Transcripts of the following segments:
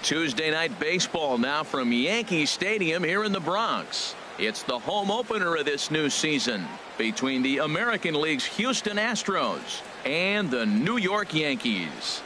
Tuesday night baseball now from Yankee Stadium here in the Bronx. It's the home opener of this new season between the American League's Houston Astros and the New York Yankees.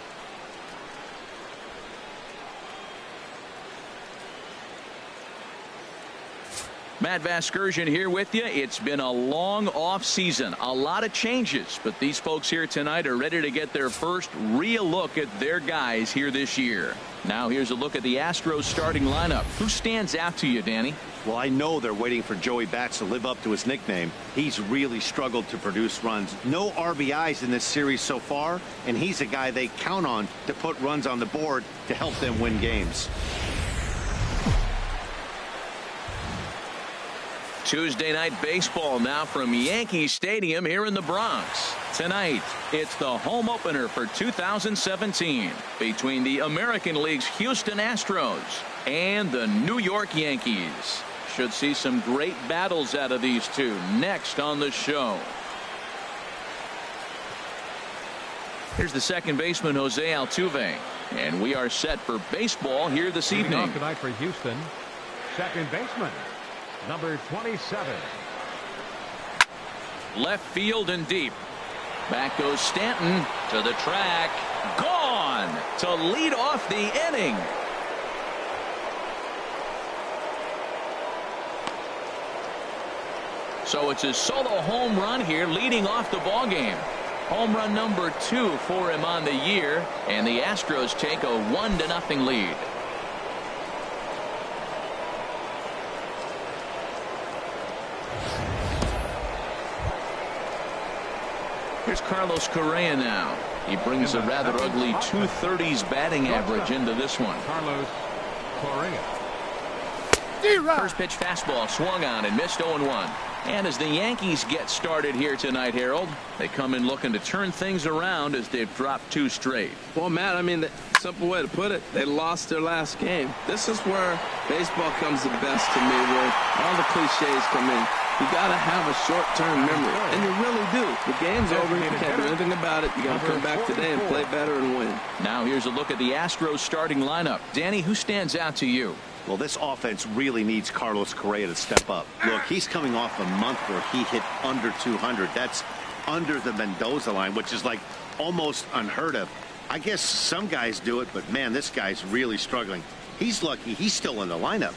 Matt Vasgersian here with you. It's been a long off season, a lot of changes, but these folks here tonight are ready to get their first real look at their guys here this year. Now here's a look at the Astros starting lineup. Who stands out to you, Danny? Well, I know they're waiting for Joey Bats to live up to his nickname. He's really struggled to produce runs. No RBIs in this series so far, and he's a guy they count on to put runs on the board to help them win games. Tuesday night baseball now from Yankee Stadium here in the Bronx. Tonight, it's the home opener for 2017 between the American League's Houston Astros and the New York Yankees. Should see some great battles out of these two next on the show. Here's the second baseman, Jose Altuve, and we are set for baseball here this evening. Off tonight for Houston, second baseman, number 27. Left field and deep. Back goes Stanton to the track. Gone to lead off the inning. So it's a solo home run here leading off the ball game. Home run number 2 for him on the year, and the Astros take a 1-0 lead. Here's Carlos Correa now. He brings a rather ugly 230s batting average into this one. Carlos Correa. First pitch fastball swung on and missed 0-1. And as the Yankees get started here tonight, Harold, they come in looking to turn things around as they've dropped 2 straight. Well, Matt, I mean, the simple way to put it, they lost their last game. This is where baseball comes the best to me, where all the cliches come in. You got to have a short-term memory, and you really do. The game's over. You can't do anything about it. You got to come back today and play better and win. Now here's a look at the Astros starting lineup. Danny, who stands out to you? Well, this offense really needs Carlos Correa to step up. Look, he's coming off a month where he hit under 200. That's under the Mendoza line, which is like almost unheard of. I guess some guys do it, but man, this guy's really struggling. He's lucky he's still in the lineup.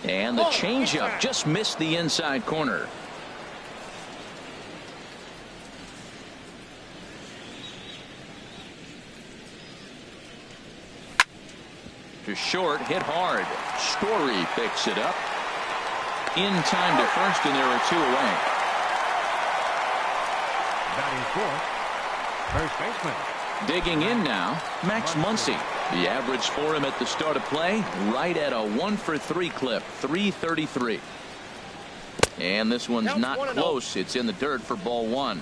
And the changeup just missed the inside corner. To short, hit hard. Story picks it up. In time to first, and there are 2 away. Batting fourth, first baseman. Digging in now, Max Muncy. The average for him at the start of play, right at a 1-for-3 clip, 333. And this one's not close. It's in the dirt for ball 1.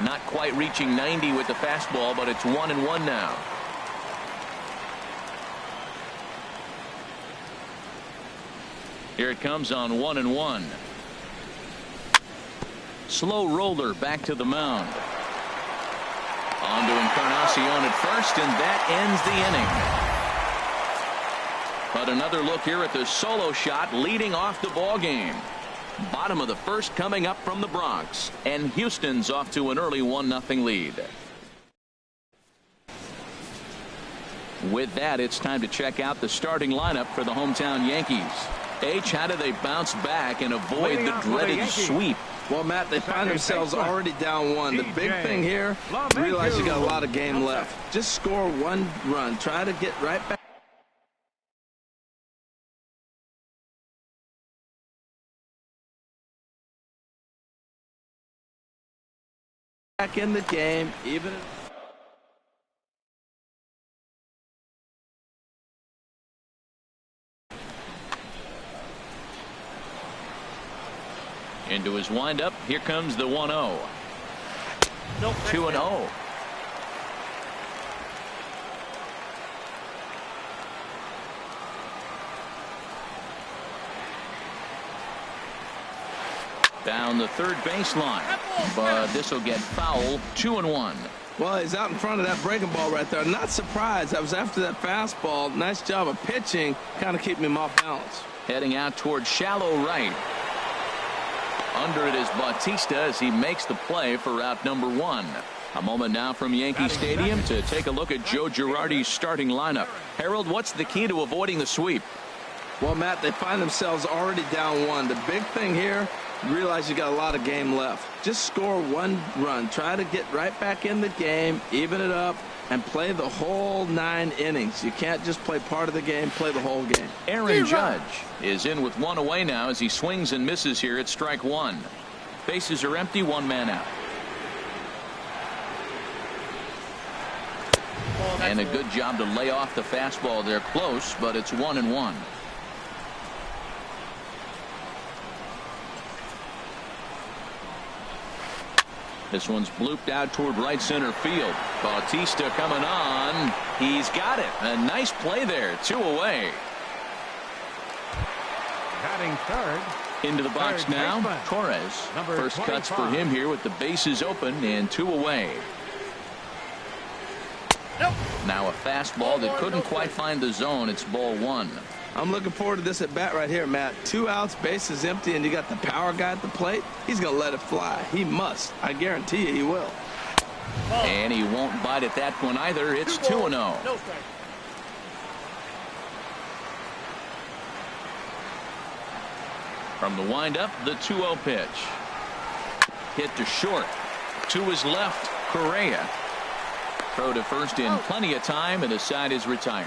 Not quite reaching 90 with the fastball, but it's 1-1 now. Here it comes on 1-1. Slow roller back to the mound. On to Encarnacion at first, and that ends the inning. But another look here at the solo shot leading off the ball game. Bottom of the first coming up from the Bronx, and Houston's off to an early 1-0 lead. With that, it's time to check out the starting lineup for the hometown Yankees. H, how do they bounce back and avoid the dreaded sweep? Well, Matt, they find themselves already down 1. The big thing here, realize you got a lot of game left. Just score 1 run. Try to get right back in the game, even into his windup. Here comes the 1-0. 2-0. Down the third baseline, but this will get foul. 2-1. Well, he's out in front of that breaking ball right there. Not surprised. That was after that fastball. Nice job of pitching, kind of keeping him off balance. Heading out towards shallow right. Under it is Bautista as he makes the play for out number 1. A moment now from Yankee Stadium to take a look at Joe Girardi's starting lineup. Harold, what's the key to avoiding the sweep? Well, Matt, they find themselves already down 1. The big thing here, you realize you got a lot of game left. Just score 1 run. Try to get right back in the game, even it up, and play the whole 9 innings. You can't just play part of the game, play the whole game. Aaron Judge is in with 1 away now as he swings and misses here at strike 1. Bases are empty, 1 man out. And a good job to lay off the fastball there close, but it's 1-1. This one's blooped out toward right center field. Bautista coming on. He's got it. A nice play there. 2 away. Batting third. Into the box Third now. baseman. Torres. Number First cuts for 25. him here with the bases open and 2 away. Now a fastball that couldn't quite find the zone. It's ball 1. I'm looking forward to this at bat right here, Matt. 2 outs, bases empty, and you got the power guy at the plate. He's going to let it fly. He must. I guarantee you he will. And he won't bite at that one either. It's 2-0. From the windup, the 2-0 pitch. Hit to short. To his left, Correa. Throw to first in plenty of time, and the side is retired.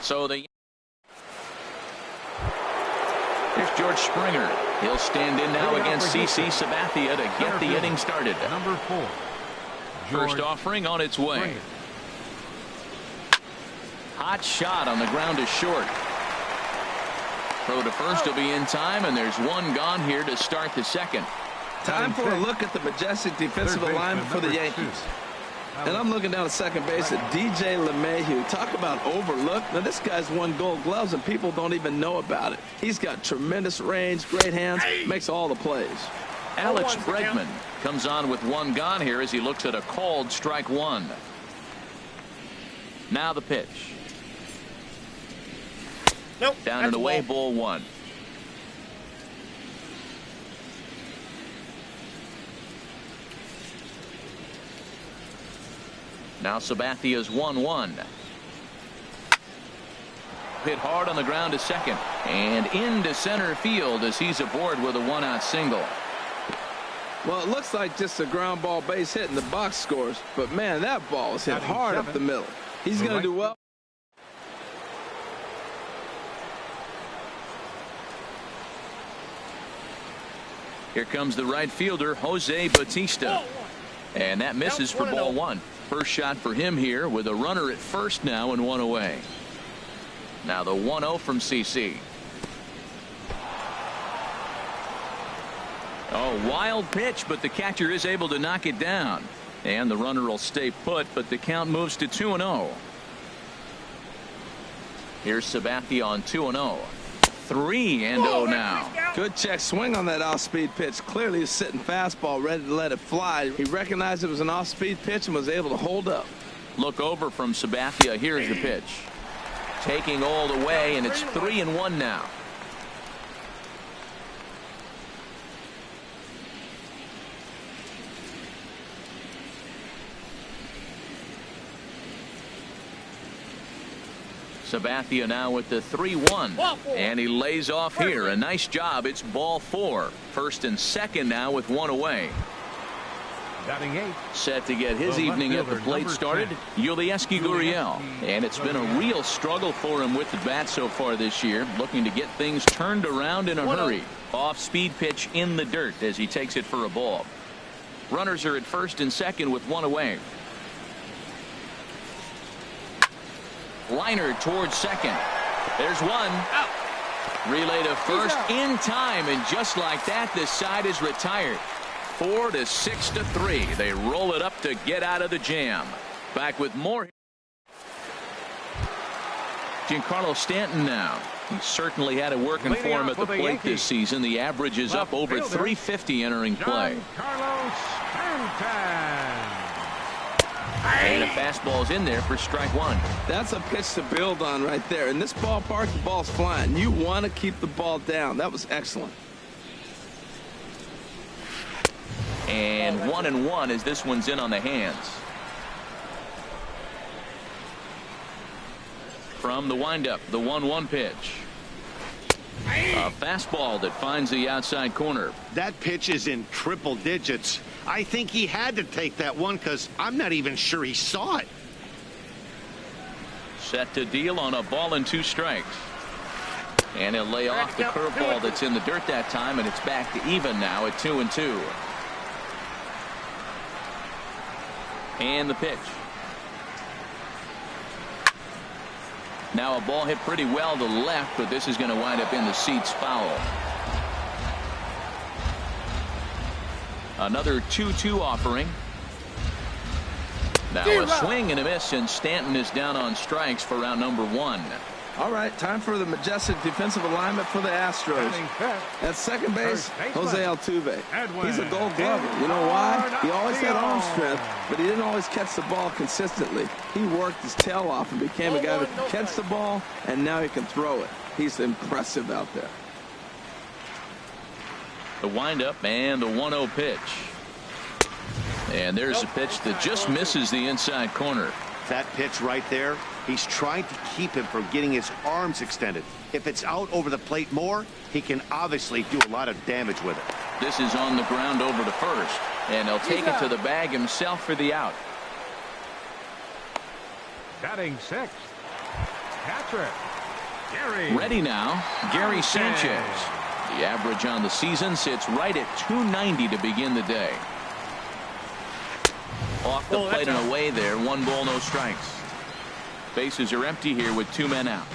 So here's George Springer. He'll stand in now against CC Sabathia to get the inning started. Number 4. First offering on its way. Springer. Hot shot on the ground is short. Throw to first will be in time, and there's 1 gone here to start the second. Time for a look at the majestic defensive alignment for the Yankees. And I'm looking down at second base at DJ LeMahieu. Talk about overlooked. Now, this guy's won Gold Gloves, and people don't even know about it. He's got tremendous range, great hands, makes all the plays. Alex Bregman comes on with 1 gone here as he looks at a called strike 1. Now the pitch. Down and away, ball 1. Now Sabathia's 1-1. Hit hard on the ground to second and into center field as he's aboard with a 1-out single. Well, it looks like just a ground ball base hit and the box scores, but man, that ball was hit hard up the middle. He's going to do well. Here comes the right fielder, Jose Bautista. And that misses for ball 1. First shot for him here with a runner at first now and 1 away. Now the 1-0 from CC. Oh, wild pitch, but the catcher is able to knock it down. And the runner will stay put, but the count moves to 2-0. Here's Sabathia on 2-0. 3-0 now. Good check swing on that off-speed pitch. Clearly he's sitting fastball ready to let it fly. He recognized it was an off-speed pitch and was able to hold up. Look over from Sabathia. Here's the pitch. Taking all the way, and it's 3-1 now. Sabathia now with the 3-1, and he lays off here. A nice job. It's ball 4. First and second now with 1 away. Batting 8. Set to get his evening at the plate started, Yulieski Gurriel. And it's been a real struggle for him with the bat so far this year, looking to get things turned around in a hurry. Off-speed pitch in the dirt as he takes it for a ball. Runners are at first and second with 1 away. Liner towards second. There's 1. Out. Relay to first in time, and just like that, the side is retired. 4-6-3. They roll it up to get out of the jam. Back with more. Giancarlo Stanton now. He certainly had it working for him at the plate this season. The average is up over 350 entering play. And a fastball is in there for strike one. That's a pitch to build on right there. In this ballpark, the ball's flying. You want to keep the ball down. That was excellent. And 1-1 as this one's in on the hands. From the windup, the 1-1 pitch. A fastball that finds the outside corner. That pitch is in triple digits. I think he had to take that one because I'm not even sure he saw it. Set to deal on a ball and 2 strikes. And he'll lay off the curveball that's in the dirt that time, and it's back to even now at 2-2. And the pitch. Now a ball hit pretty well to left, but this is going to wind up in the seats foul. Another 2-2 offering. Now a swing and a miss, and Stanton is down on strikes for round number 1. All right, time for the majestic defensive alignment for the Astros. At second base, Jose Altuve. He's a gold glover. You know why? He always had arm strength, but he didn't always catch the ball consistently. He worked his tail off and became a guy that could catch the ball, and now he can throw it. He's impressive out there. The windup and the 1-0 pitch. And there's a pitch that just misses the inside corner. That pitch right there, he's trying to keep him from getting his arms extended. If it's out over the plate more, he can obviously do a lot of damage with it. This is on the ground over to first, and he'll take it to the bag himself for the out. Batting 6th, catcher, Gary. Ready now, Gary Sanchez. The average on the season sits right at 290 to begin the day. Off the plate and away there. 1 ball, no strikes. Bases are empty here with 2 men out.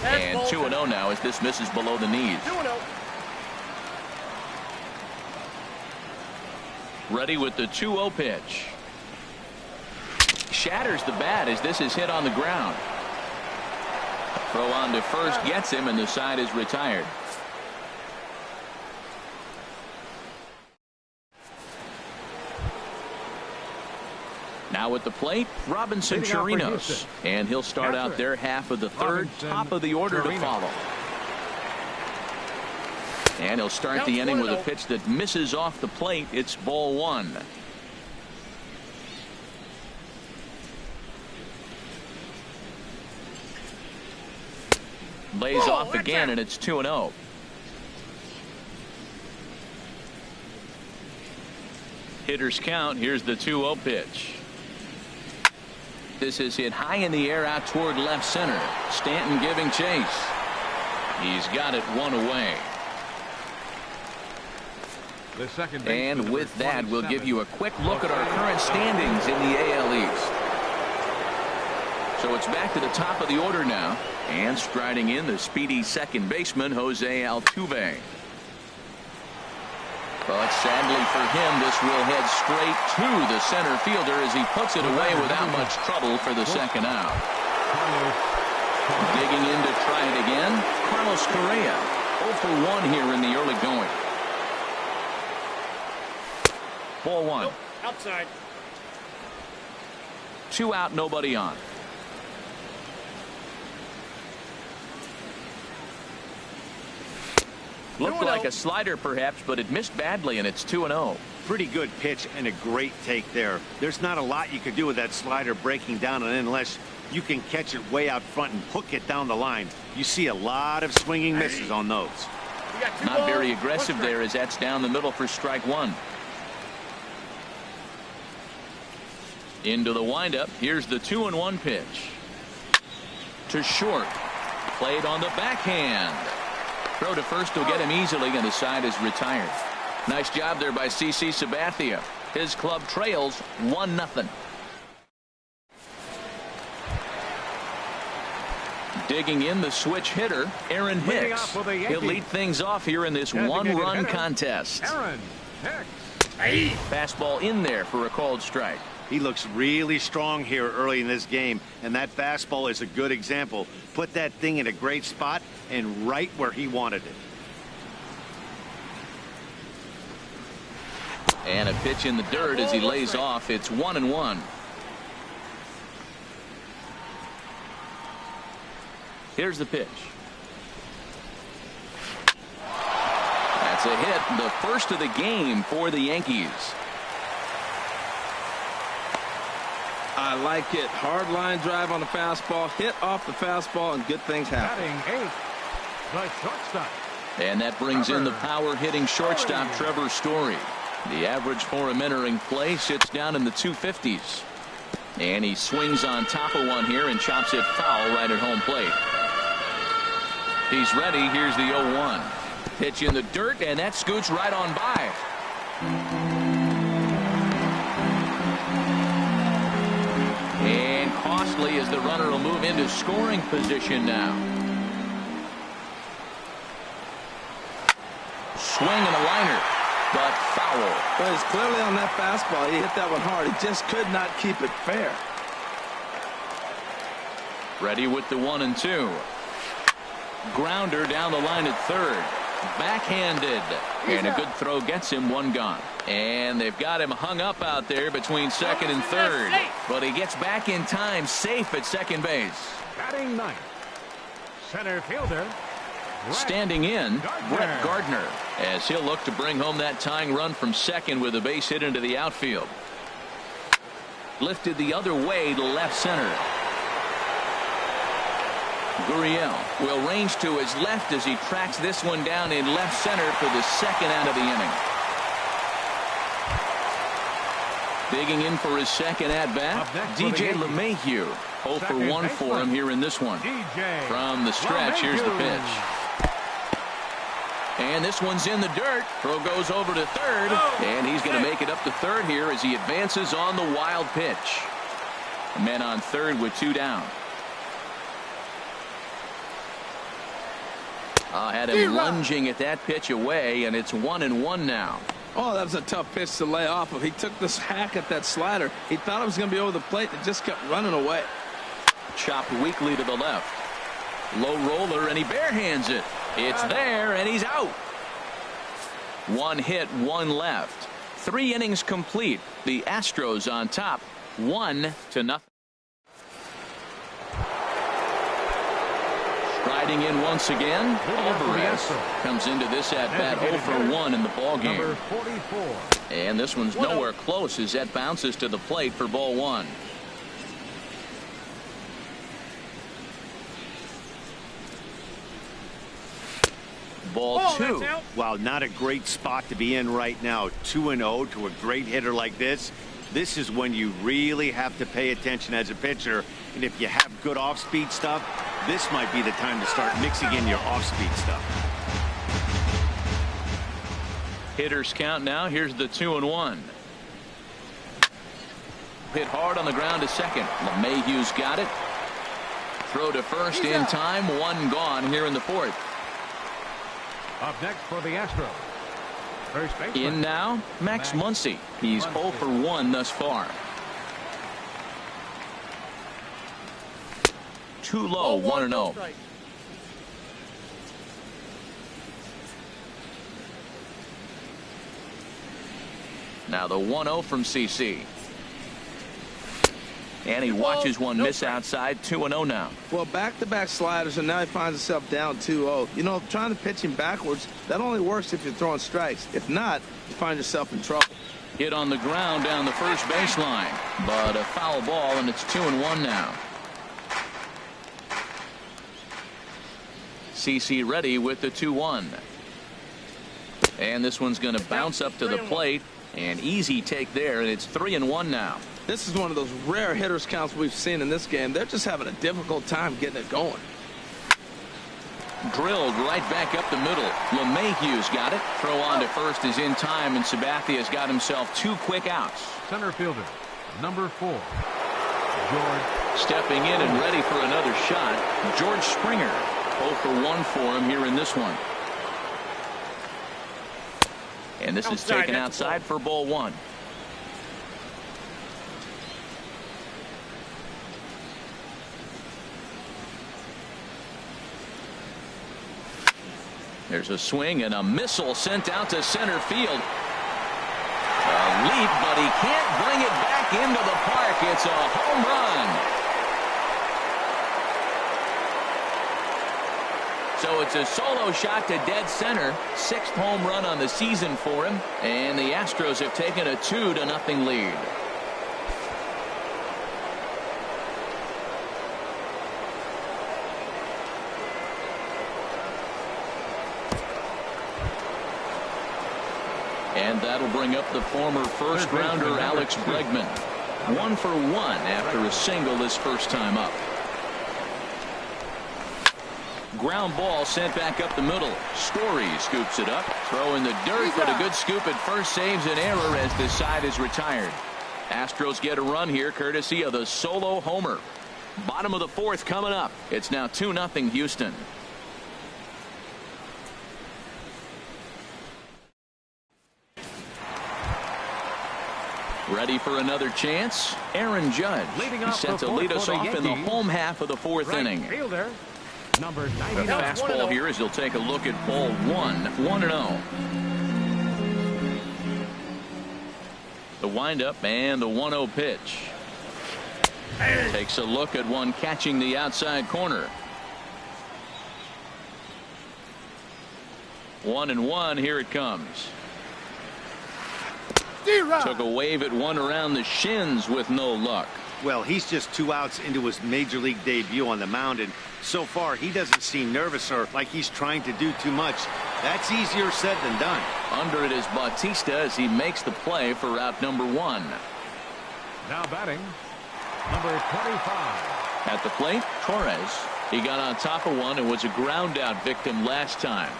And 2-0 now as this misses below the knees. 2-0. Ready with the 2-0 pitch. Shatters the bat as this is hit on the ground. Throw on to first gets him, and the side is retired. Now at the plate, Robinson Chirinos, and he'll start out their half of the third. Top of the order to follow. And he'll start the inning with a pitch that misses off the plate. It's ball 1. Lays off again, and it's 2-0. Hitters count. Here's the 2-0 pitch. This is hit high in the air out toward left center. Stanton giving chase. He's got it 1 away. And with that, we'll give you a quick look at our current standings in the AL East. So it's back to the top of the order now, and striding in the speedy second baseman Jose Altuve. But sadly for him, this will head straight to the center fielder as he puts it away without much trouble for the second out. Digging in to try it again, Carlos Correa. 0 for 1 here in the early going. Ball 1. Outside. 2 out, nobody on. Looked like a slider perhaps, but it missed badly, and it's 2-0. Pretty good pitch and a great take there. There's not a lot you could do with that slider breaking down and in unless you can catch it way out front and hook it down the line. You see a lot of swinging misses on those. Not very aggressive there as that's down the middle for strike 1. Into the windup. Here's the 2-1 pitch. To short. Played on the backhand. Throw to first will get him easily, and the side is retired. Nice job there by CC Sabathia. His club trails 1-0. Digging in the switch hitter, Aaron Hicks. He'll lead things off here in this 1-run contest. Aaron Hicks. Fastball in there for a called strike. He looks really strong here early in this game, and that fastball is a good example. Put that thing in a great spot and right where he wanted it. And a pitch in the dirt as he lays off. It's 1-1. Here's the pitch. That's a hit, the first of the game for the Yankees. I like it. Hard line drive on the fastball, hit off the fastball, and good things happen. Batting 8th, the shortstop. And that brings in the power hitting shortstop Trevor Story. The average for him entering play sits down in the 250s. And he swings on top of one here and chops it foul right at home plate. He's ready. Here's the 0-1. Pitch in the dirt, and that scoots right on by. And costly as the runner will move into scoring position now. Swing and a liner, but foul. But it's clearly on that fastball. He hit that one hard. He just could not keep it fair. Ready with the 1-2. Grounder down the line at third. Backhanded. And a good throw gets him one gone. And they've got him hung up out there between second and third. But he gets back in time, safe at second base. Batting 9th, center fielder. Standing in, Brett Gardner, as he'll look to bring home that tying run from second with a base hit into the outfield. Lifted the other way to left center. Gurriel will range to his left as he tracks this one down in left center for the second out of the inning. Digging in for his second at-bat, DJ LeMahieu. 0 for 1 for him here in this one. From the stretch, here's the pitch. And this one's in the dirt. Throw goes over to third, and he's going to make it up to third here as he advances on the wild pitch. Men on third with 2 down. Had him lunging at that pitch away, and it's 1-1 now. Oh, that was a tough pitch to lay off of. He took this hack at that slider. He thought it was going to be over the plate, and it just kept running away. Chopped weakly to the left. Low roller, and he barehands it. It's there, and he's out. 1 hit, 1 left. 3 innings complete. The Astros on top, 1-0. Striding in once again, Alvarez comes into this at-bat 0 for 1 in the ballgame. And this one's nowhere close as that bounces to the plate for ball 1. Ball 2. Wow, not a great spot to be in right now. 2-0 to a great hitter like this. This is when you really have to pay attention as a pitcher. And if you have good off-speed stuff, this might be the time to start mixing in your off-speed stuff. Hitters count now. Here's the 2-1. Hit hard on the ground to second. LeMahieu's got it. Throw to first in time. 1 gone here in the 4th. Up next for the Astros, first baseman. In now, Max Muncy. He's 0 for 1 thus far. Too low, 1-0. Now the 1-0 from CC. And he watches one miss outside. 2-0 now. Well, back-to-back sliders, and now he finds himself down 2-0. You know, trying to pitch him backwards, that only works if you're throwing strikes. If not, you find yourself in trouble. Hit on the ground down the first baseline, but a foul ball, and it's 2-1 now. CC ready with the 2-1. And this one's going to bounce up to the plate. An easy take there, and it's 3-1 now. This is one of those rare hitters counts we've seen in this game. They're just having a difficult time getting it going. Drilled right back up the middle. LeMahieu's got it. Throw on to first is in time, and Sabathia's got himself 2 quick outs. Center fielder, number 4, George. Stepping in and ready for another shot, George Springer. 0 for 1 for him here in this one. And this is taken outside for ball 1. There's a swing and a missile sent out to center field. A leap, but he can't bring it back into the park. It's a home run. So it's a solo shot to dead center. 6th home run on the season for him. And the Astros have taken a 2-0 lead. And that'll bring up the former first-rounder Alex Bregman. 1 for 1 after a single his first time up. Ground ball sent back up the middle. Story scoops it up. Throw in the dirt, but a good scoop at first saves an error as this side is retired. Astros get a run here courtesy of the solo homer. Bottom of the 4th coming up. It's now 2-0 Houston. Ready for another chance? Aaron Judge. He's set to lead us off in the home half of the 4th inning. Fielder, number The 99. fastball here as he'll take a look at ball 1-0. The windup and the 1-0 pitch. Takes a look at one catching the outside corner. 1-1. Here it comes. Took a wave at one around the shins with no luck. Well, he's just 2 outs into his major league debut on the mound, and so far he doesn't seem nervous or like he's trying to do too much. That's easier said than done. Under it is Bautista as he makes the play for out number 1. Now batting, number 25. At the plate, Torres. He got on top of one and was a ground out victim last time.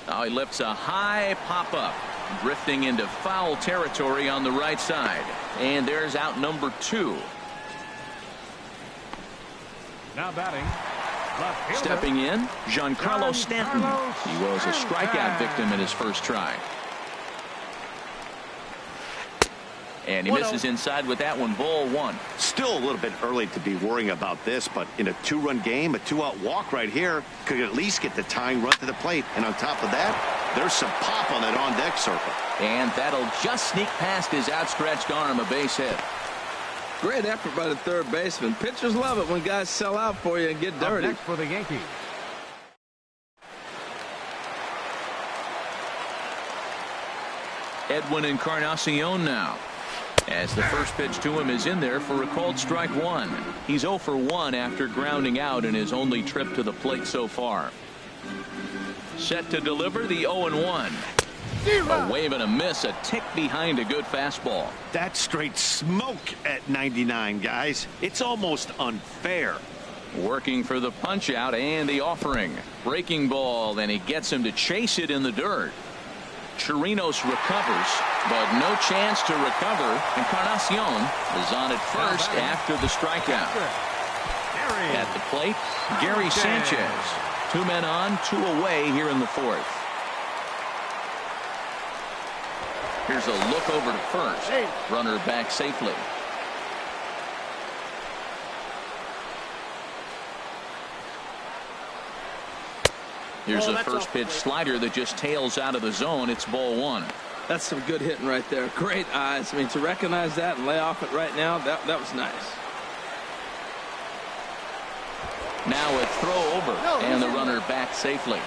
Now he lifts a high pop up, drifting into foul territory on the right side. And there's out number 2. Now batting, left fielder. Stepping in, Giancarlo Stanton. He was a strikeout victim in his first try. And he misses inside with that one. Ball 1. Still a little bit early to be worrying about this, but in a 2-run game, a 2-out walk right here could at least get the tying run to the plate. And on top of that, there's some pop on that on-deck circle. And that'll just sneak past his outstretched arm, a base hit. Great effort by the third baseman. Pitchers love it when guys sell out for you and get Up dirty. next for the Yankees, Edwin Encarnacion now, as the first pitch to him is in there for a called strike 1. He's 0 for 1 after grounding out in his only trip to the plate so far. Set to deliver the 0-1. A wave and a miss, a tick behind a good fastball. That's straight smoke at 99, guys. It's almost unfair. Working for the punch out and the offering. Breaking ball, and he gets him to chase it in the dirt. Chirinos recovers, but no chance to recover. Encarnacion is on at first after the strikeout. At the plate, Gary Sanchez. 2 men on, 2 away here in the 4th. Here's a look over to first. Runner back safely. Here's a first pitch slider that just tails out of the zone. It's ball 1. That's some good hitting right there. Great eyes. I mean, to recognize that and lay off it right now, that was nice. Now a throw over, and the runner back safely.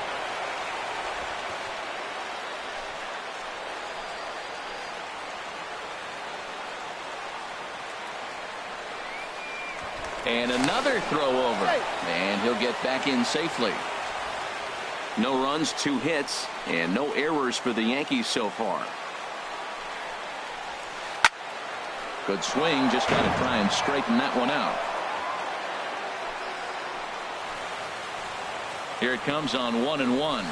And another throw over, and he'll get back in safely. No runs, 2 hits, and no errors for the Yankees so far. Good swing, just got to try and straighten that one out. Here it comes on 1-1.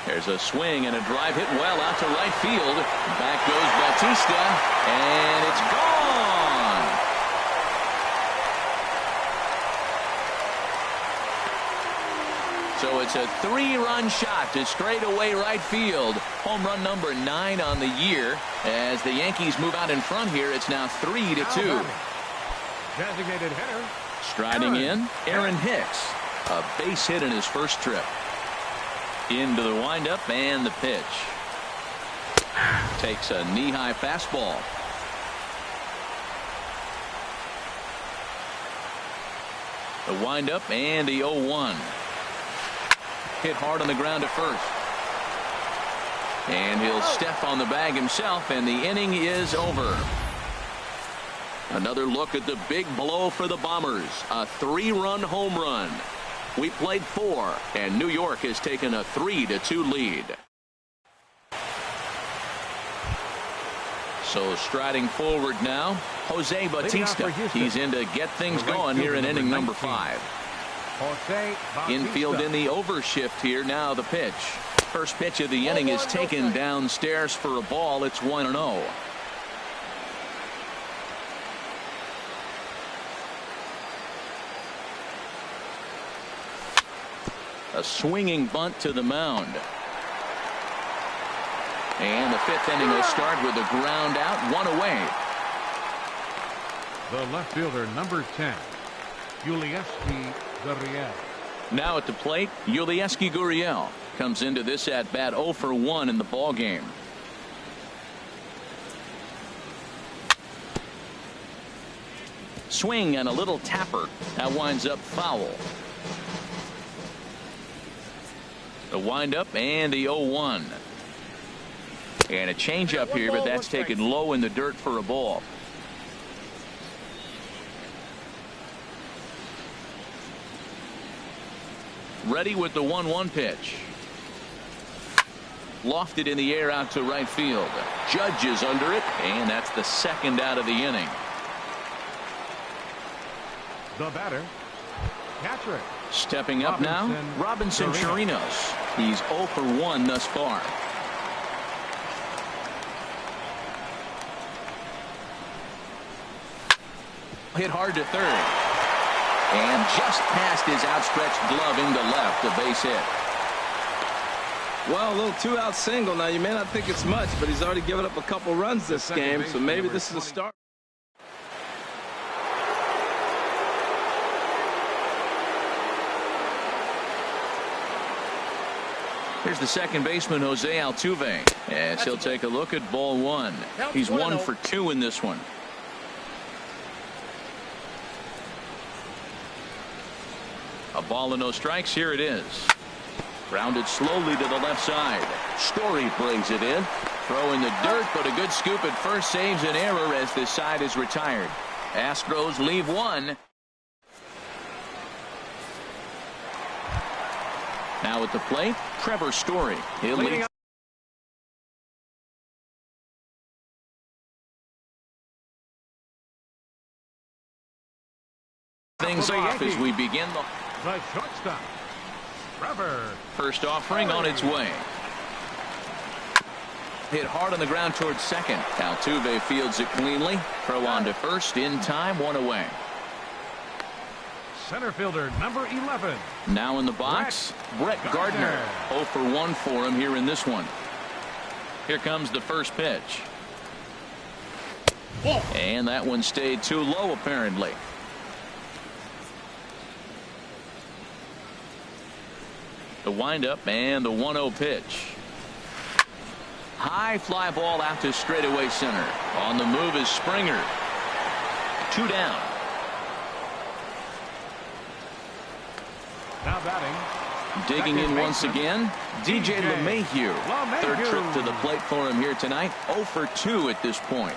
There's a swing and a drive hit well out to right field. Back goes Bautista, and it's gone. So it's a 3-run shot to straightaway right field. Home run number 9 on the year. As the Yankees move out in front here, it's now 3-2. designated hitter, Striding in, Aaron Hicks. A base hit in his first trip. Into the windup and the pitch. Takes a knee-high fastball. The windup and the 0-1. Hit hard on the ground at first. And he'll step on the bag himself, and the inning is over. Another look at the big blow for the Bombers. A 3-run home run. We played 4, and New York has taken a 3-2 lead. So striding forward now, Jose Bautista. He's in to get things going here in inning number 5. Infield in the overshift here. Now the pitch. First pitch of the inning is taken downstairs for a ball. It's 1-0. A swinging bunt to the mound. And the 5th inning will start with a ground out, 1 away. The left fielder, number 10, Yulieski Gurriel. Now at the plate, Yulieski Gurriel comes into this at bat 0 for 1 in the ball game. Swing and a little tapper. That winds up foul. The windup and the 0-1. And a changeup here, but that's taken low in the dirt for a ball. Ready with the 1-1 pitch. Lofted in the air out to right field. Judge is under it, and that's the 2nd out of the inning. The batter, catcher. Stepping up now, Robinson Chirinos. He's 0 for 1 thus far. Hit hard to third. And just past his outstretched glove into left, a base hit. Well, a little 2-out single. Now, you may not think it's much, but he's already given up a couple runs this game, so maybe this is a start. Here's the second baseman, Jose Altuve, as he'll take a look at ball 1. He's 1 for 2 in this one. A ball and no strikes. Here it is. Grounded slowly to the left side. Story brings it in. Throw in the dirt, but a good scoop at first saves an error as this side is retired. Astros leave 1. Now at the plate, Trevor Story. He'll lead things off as we begin the shortstop, Trevor. First offering on its way. Hit hard on the ground towards second. Altuve fields it cleanly. Throw on to first in time, 1 away. Center fielder, number 11. Now in the box, Brett Gardner. 0 for 1 for him here in this one. Here comes the first pitch. And that one stayed too low, apparently. The windup and the 1-0 pitch. High fly ball out to straightaway center. On the move is Springer. 2 down. Now batting. Digging in once again, DJ LeMahieu. 3rd trip to the plate for him here tonight. 0 for 2 at this point.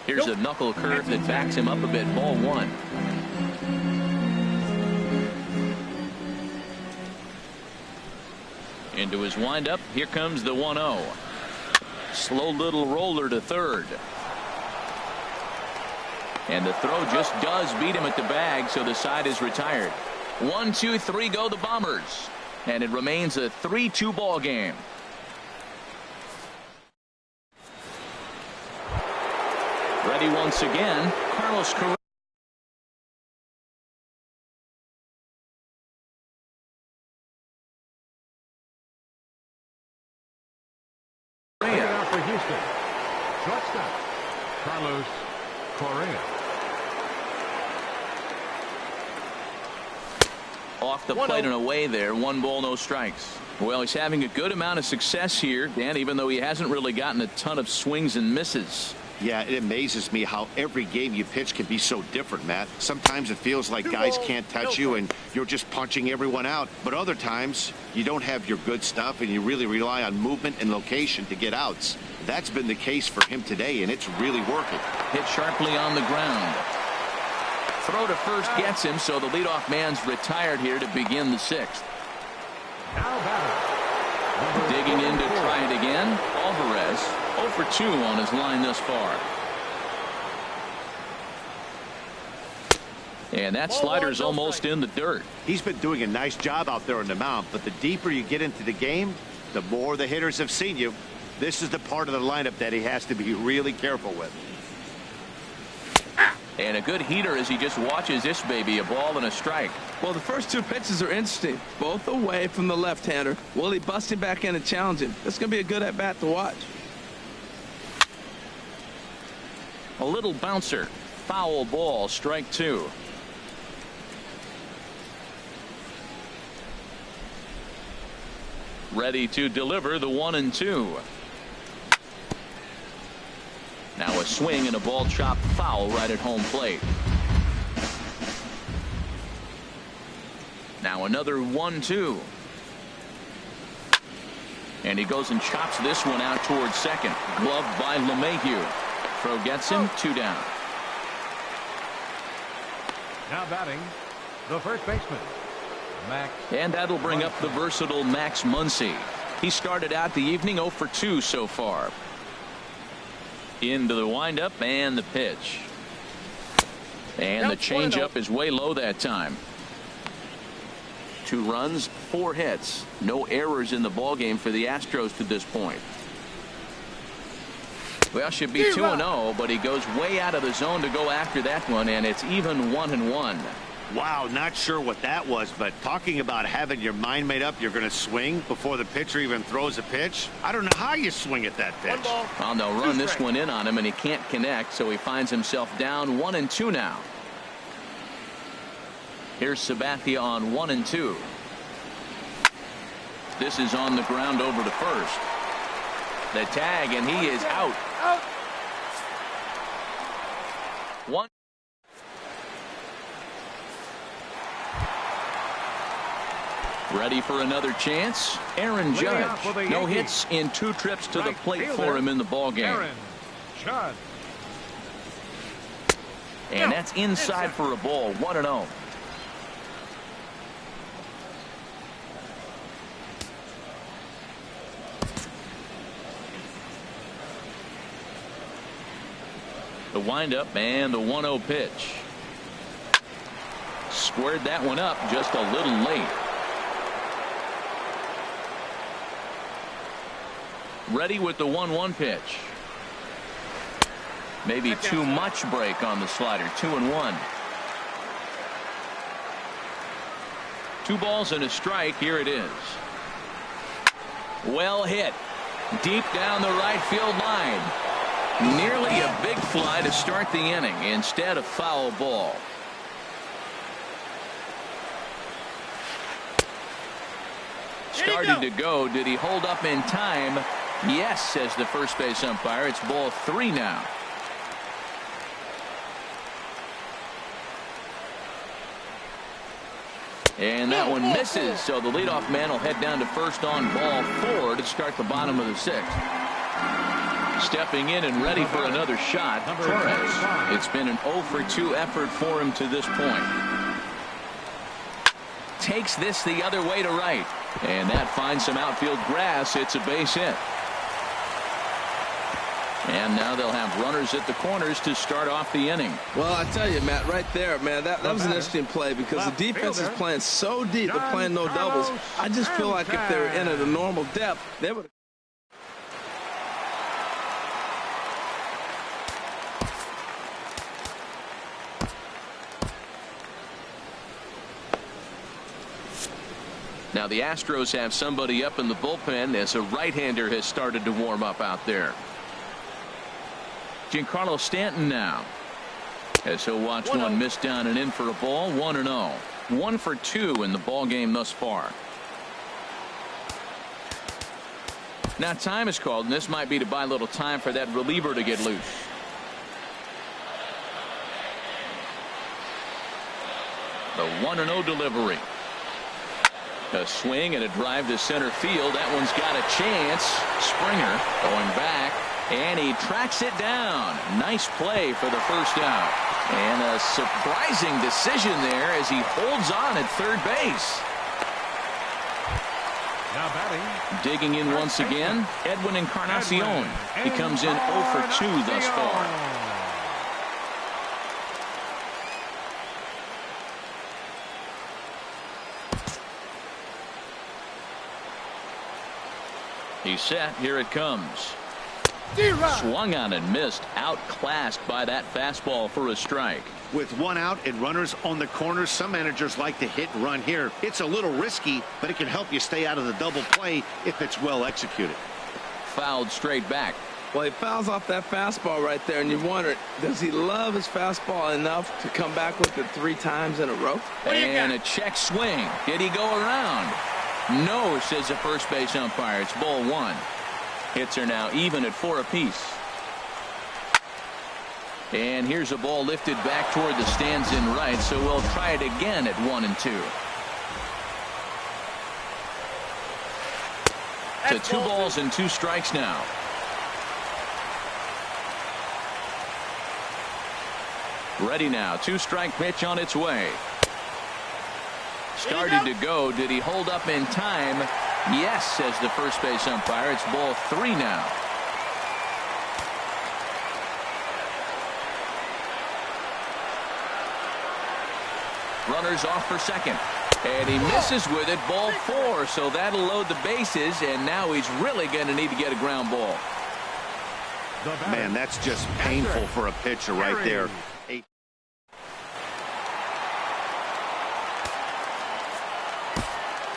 Here's a knuckle curve that backs him up a bit. Ball 1. Into his windup. Here comes the 1-0. Slow little roller to third. And the throw just does beat him at the bag, so the side is retired. 1, 2, 3 go the Bombers. And it remains a 3-2 ball game. Ready once again, Carlos Correa. For Houston, shortstop, Carlos Correa. Off the plate and away there. 1 ball, no strikes. Well, he's having a good amount of success here, Dan, even though he hasn't really gotten a ton of swings and misses. Yeah, it amazes me how every game you pitch can be so different, Matt. Sometimes it feels like guys can't touch you and you're just punching everyone out. But other times, you don't have your good stuff and you really rely on movement and location to get outs. That's been the case for him today, and it's really working. Hit sharply on the ground. Throw to first gets him, so the leadoff man's retired here to begin the 6th. Now batter. Digging in to try it again. Alvarez 0 for 2 on his line thus far. And that slider's almost in the dirt. He's been doing a nice job out there on the mound, but the deeper you get into the game, the more the hitters have seen you. This is the part of the lineup that he has to be really careful with. And a good heater as he just watches this baby, a ball and a strike. Well, the first 2 pitches are interesting, both away from the left-hander. Will he bust him back in and challenge him? That's going to be a good at-bat to watch. A little bouncer. Foul ball, strike 2. Ready to deliver the 1-2. Now a swing and a ball chopped foul right at home plate. Now another 1-2. And he goes and chops this one out towards second. Gloved by LeMahieu. Throw gets him, 2 down. Now batting, the first baseman, Max. And that'll bring up the versatile Max Muncy. He started out the evening 0 for 2 so far. Into the windup and the pitch. And the changeup is way low that time. 2 runs, 4 hits. No errors in the ballgame for the Astros to this point. Well, should be 2-0, but he goes way out of the zone to go after that one, and it's even 1-1. Wow, not sure what that was, but talking about having your mind made up, you're going to swing before the pitcher even throws a pitch. I don't know how you swing at that pitch. Well, they'll run this one in on him, and he can't connect, so he finds himself down 1-2 now. Here's Sabathia on 1-2. This is on the ground over to first. The tag, and he is out. 1. Ready for another chance. Aaron Judge. No hits in 2 trips to the plate for him in the ballgame. And that's inside for a ball. 1-0. The windup and the 1-0 pitch. Squared that one up just a little late. Ready with the 1-1 pitch. Maybe too much break on the slider. 2-1. 2 balls and a strike. Here it is. Well hit. Deep down the right field line. Nearly a big fly to start the inning. Instead, a foul ball. Started to go. Did he hold up in time? Yes, says the first base umpire. It's ball 3 now. And that one misses, so the leadoff man will head down to first on ball 4 to start the bottom of the 6th. Stepping in and ready for another shot, Torres. It's been an 0 for 2 effort for him to this point. Takes this the other way to right. And that finds some outfield grass. It's a base hit. And now they'll have runners at the corners to start off the inning. Well, I tell you, Matt, right there, man, that was an interesting play because the defense is playing so deep. They're playing no doubles. I just feel like if they were in at a normal depth, they would. Now the Astros have somebody up in the bullpen as a right-hander has started to warm up out there. Giancarlo Stanton now. As he'll watch one miss down and in for a ball. 1-0. 1 for 2 in the ball game thus far. Now time is called, and this might be to buy a little time for that reliever to get loose. The 1-0 delivery. A swing and a drive to center field. That one's got a chance. Springer going back, and he tracks it down. Nice play for the first out. And a surprising decision there as he holds on at third base. Now batting. Digging in once again, Edwin Encarnacion. He comes in 0 for 2 thus far. He's set. Here it comes. Swung on and missed. Outclassed by that fastball for a strike. With one out and runners on the corners, some managers like to hit and run here. It's a little risky, but it can help you stay out of the double play if it's well executed. Fouled straight back. Well, he fouls off that fastball right there, and you wonder, does he love his fastball enough to come back with it 3 times in a row? And a check swing. Did he go around? No, says the first base umpire. It's ball 1. Hits are now even at 4 apiece. And here's a ball lifted back toward the stands in right, so we'll try it again at 1-2. To 2 balls and 2 strikes now. Ready now. 2-strike pitch on its way. Started to go. Did he hold up in time? Yes, says the first base umpire. It's ball 3 now. Runners off for second. And he misses with it. Ball 4. So that'll load the bases. And now he's really going to need to get a ground ball. Man, that's just painful for a pitcher right there.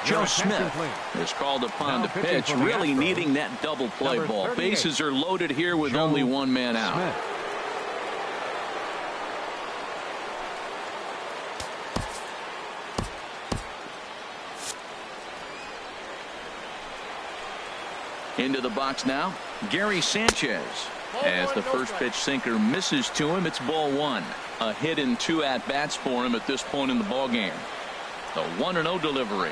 Joe Smith is called upon to pitch, really needing that double play ball. Bases are loaded here with only 1 man out. Into the box now, Gary Sanchez. As the first pitch sinker misses to him, it's ball 1. A hit in 2 at-bats for him at this point in the ball game. The 1-0 delivery.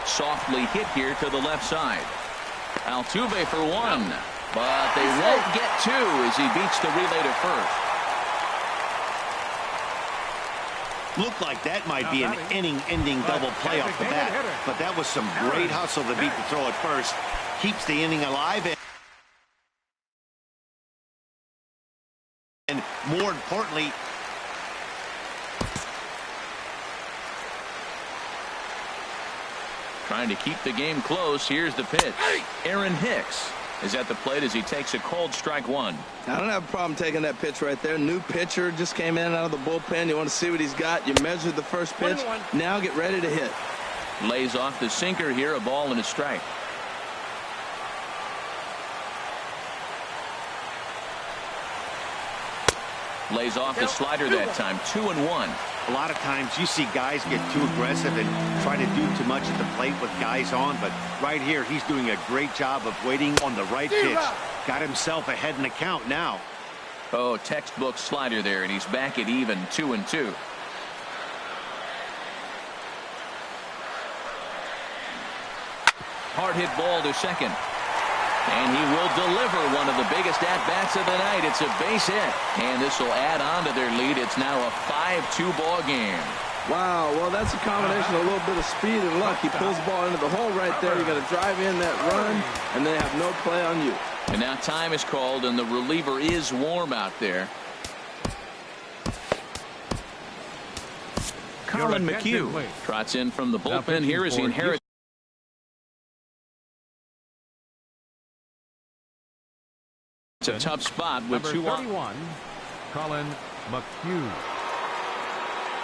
Softly hit here to the left side. Altuve for 1, but they won't get 2 as he beats the relay to first. Looked like that might be an inning-ending double play off the bat, but that was some great hustle to beat the throw at first. Keeps the inning alive, and more importantly, trying to keep the game close. Here's the pitch. Aaron Hicks is at the plate as he takes a called strike 1. I don't have a problem taking that pitch right there. New pitcher just came in out of the bullpen. You want to see what he's got. You measured the first pitch. Now get ready to hit. Lays off the sinker here. A ball and a strike. Lays off the slider that time. 2-1. a lot of times you see guys get too aggressive and try to do too much at the plate with guys on, but right here he's doing a great job of waiting on the right pitch. Got himself ahead in the count now. Oh, textbook slider there, and he's back at even 2-2. Hard hit ball to second. And he will deliver one of the biggest at-bats of the night. It's a base hit. And this will add on to their lead. It's now a 5-2 ball game. Wow, well, that's a combination of a little bit of speed and luck. He pulls the ball into the hole right there. You're going to drive in that run, and they have no play on you. And now time is called, and the reliever is warm out there. Colin McHugh trots in from the bullpen here as he inherits. It's a tough spot with Number 2 31, Colin McHugh.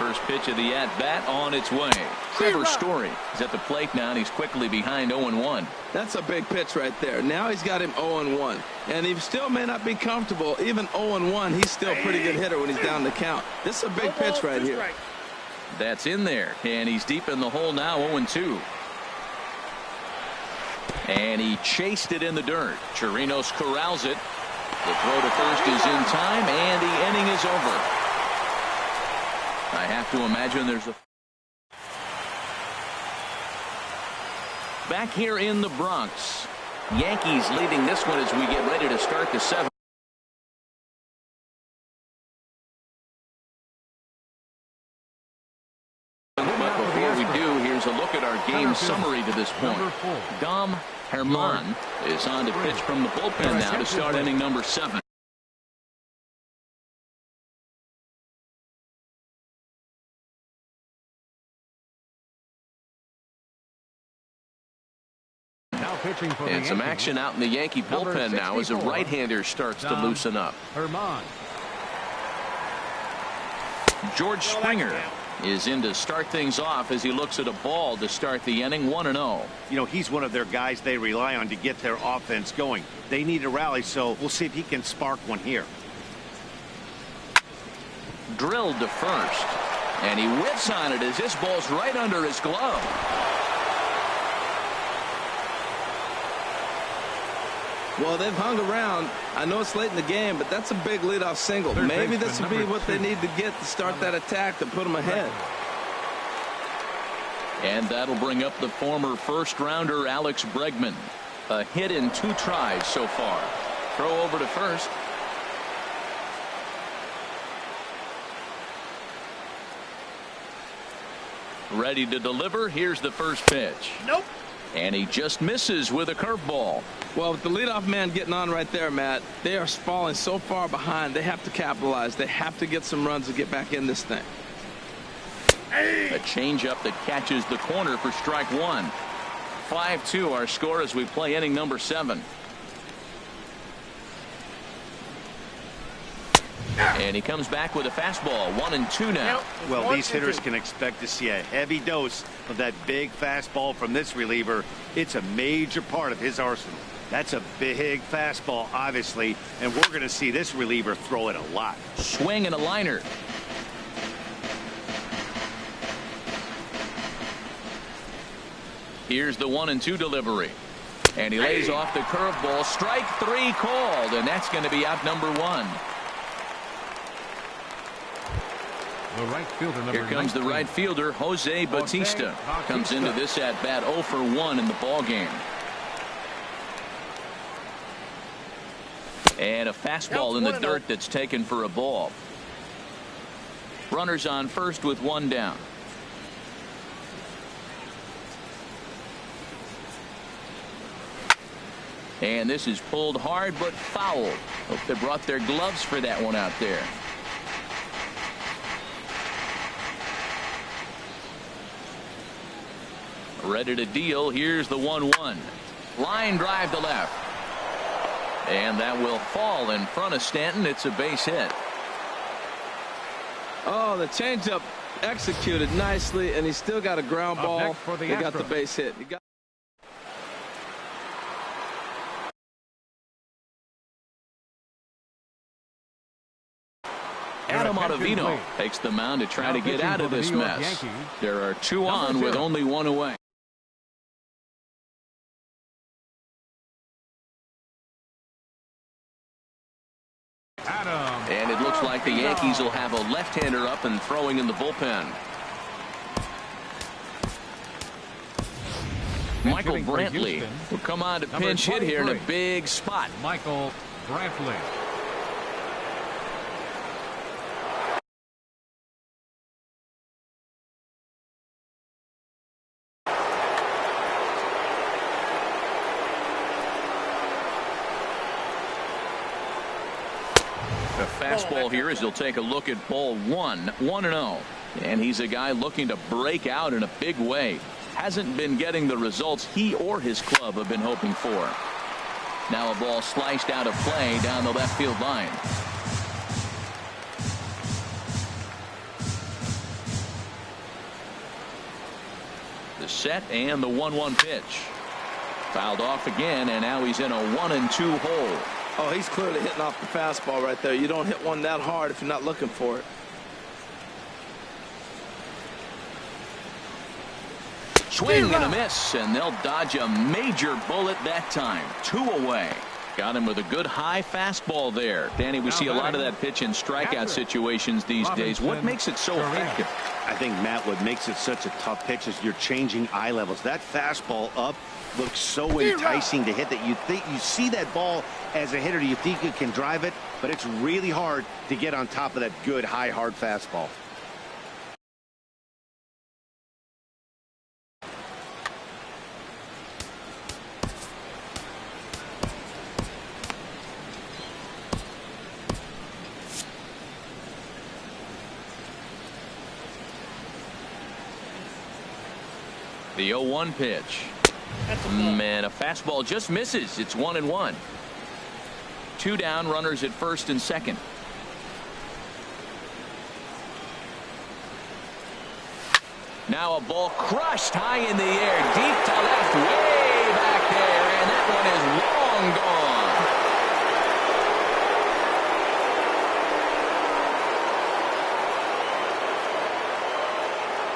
first pitch of the at-bat on its way. Trevor Story is at the plate now, and he's quickly behind 0-1. That's a big pitch right there. Now he's got him 0-1. And he still may not be comfortable. Even 0-1, he's still a pretty good hitter when he's down the count. This is a big pitch right here. That's in there, and he's deep in the hole now, 0-2. And he chased it in the dirt. Chirinos corrals it. The throw to first is in time, and the inning is over. I have to imagine there's a... Back here in the Bronx, Yankees leading this one as we get ready to start the seventh. But before we do, here's a look at our game summary to this point. Dom Herman is on to pitch from the bullpen now to start inning number 7. And some action out in the Yankee bullpen now as a right-hander starts to loosen up. George Springer is in to start things off as he looks at a ball to start the inning, 1-0. You know, he's one of their guys they rely on to get their offense going. They need a rally, so we'll see if he can spark one here. Drilled to first, and he whiffs on it as this ball's right under his glove. Well, they've hung around. I know it's late in the game, but that's a big leadoff single. Maybe this will be what they need to get to start that attack to put them ahead. And that'll bring up the former first-rounder Alex Bregman. A hit in 2 tries so far. Throw over to first. Ready to deliver. Here's the first pitch. Nope. And he just misses with a curveball. Well, with the leadoff man getting on right there, Matt, they are falling so far behind. They have to capitalize. They have to get some runs to get back in this thing. A changeup that catches the corner for strike 1. 5-2 our score as we play inning number 7. And he comes back with a fastball, 1-2 now. Well, these hitters can expect to see a heavy dose of that big fastball from this reliever. It's a major part of his arsenal. That's a big fastball, obviously, and we're going to see this reliever throw it a lot. Swing and a liner. Here's the 1-2 delivery. And he lays off the curveball. Strike 3 called, and that's going to be out number 1. Here comes the right fielder, Jose Bautista. Comes into this at bat 0 for 1 in the ball game. And a fastball in the dirt that's taken for a ball. Runners on first with 1 down. And this is pulled hard but fouled. Hope they brought their gloves for that one out there. Ready to deal. Here's the 1-1. Line drive to left. And that will fall in front of Stanton. It's a base hit. Oh, the changeup executed nicely, and he's still got a ground ball. They got the base hit. Adam Ottavino takes the mound to try to get out of this mess. There are 2 on with only 1 away. And it looks like the Yankees will have a left-hander up and throwing in the bullpen. Michael Brantley will come on to pinch hit here in a big spot. Michael Brantley. The fastball here as he'll take a look at ball 1, 1-0. And he's a guy looking to break out in a big way. Hasn't been getting the results he or his club have been hoping for. Now a ball sliced out of play down the left field line. The set and the 1-1 pitch. Fouled off again, and now he's in a 1-2 hole. Oh, he's clearly hitting off the fastball right there. You don't hit one that hard if you're not looking for it. Swing and a miss, and they'll dodge a major bullet that time. 2 away. Got him with a good high fastball there. Danny, we see a lot of that pitch in strikeout situations these days. What makes it so effective? I think, Matt, what makes it such a tough pitch is you're changing eye levels. That fastball up looks so enticing to hit that you think you see that ball as a hitter. You think you can drive it, but it's really hard to get on top of that good, high, hard fastball. The 0-1 pitch. Man, a fastball just misses. It's 1-1. 2 down, runners at first and second. Now a ball crushed high in the air, deep to left, way back there, and that one is long gone.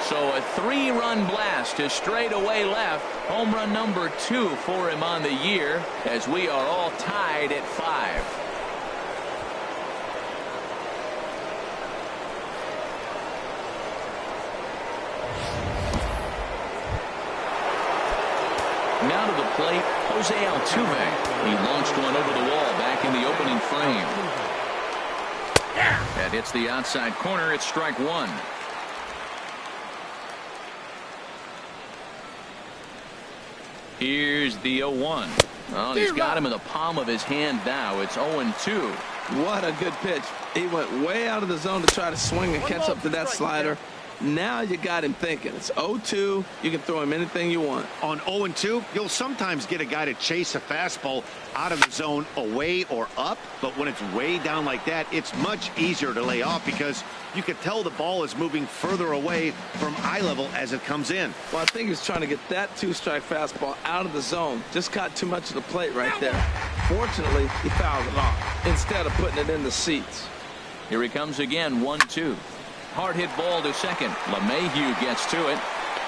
So a 3-run blast to straightaway left. Home run number 2 for him on the year, as we are all tied at 5. Now to the plate, Jose Altuve. He launched one over the wall back in the opening frame. That hits the outside corner. It's strike 1. Here's the 0-1. Oh, he's got him in the palm of his hand now. It's 0-2. What a good pitch. He went way out of the zone to try to swing and catch up to that slider. Now you got him thinking. It's 0-2. You can throw him anything you want. On 0-2, you'll sometimes get a guy to chase a fastball out of the zone away or up, but when it's way down like that, it's much easier to lay off because you can tell the ball is moving further away from eye level as it comes in. Well, I think he's trying to get that 2-strike fastball out of the zone. Just caught too much of the plate right there. Fortunately, he fouled it off instead of putting it in the seats. Here he comes again, 1-2. Hard hit ball to second. LeMahieu gets to it.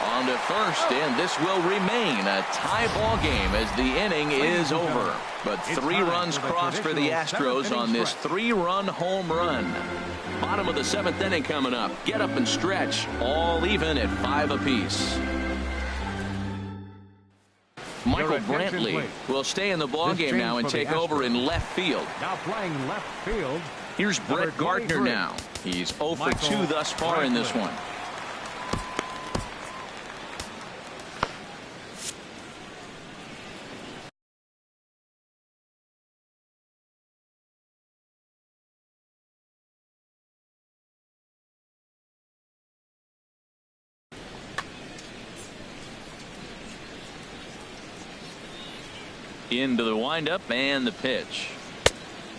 On to first, and this will remain a tie ball game as the inning is over. But 3 runs crossed for the Astros on this 3-run home run. Bottom of the 7th inning coming up. Get up and stretch. All even at 5 apiece. Michael Brantley will stay in the ball game now and take over in left field. Now playing left field. Here's Brett Gardner now. He's 0 for 2 thus far in this one. Into the windup and the pitch.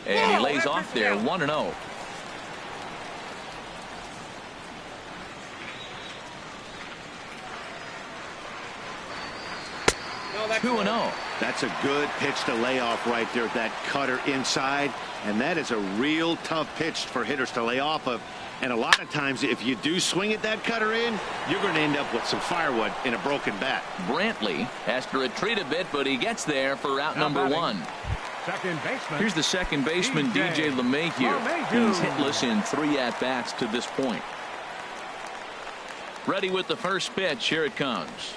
And he lays off there, 1-0. Two and 0. That's a good pitch to lay off right there. That cutter inside, and that is a real tough pitch for hitters to lay off of. And a lot of times, if you do swing at that cutter in, you're going to end up with some firewood in a broken bat. Brantley has to retreat a bit, but he gets there for out number 1. Second baseman. Here's the second baseman, DJ LeMahieu. He's hitless in 3 at-bats to this point. Ready with the first pitch. Here it comes.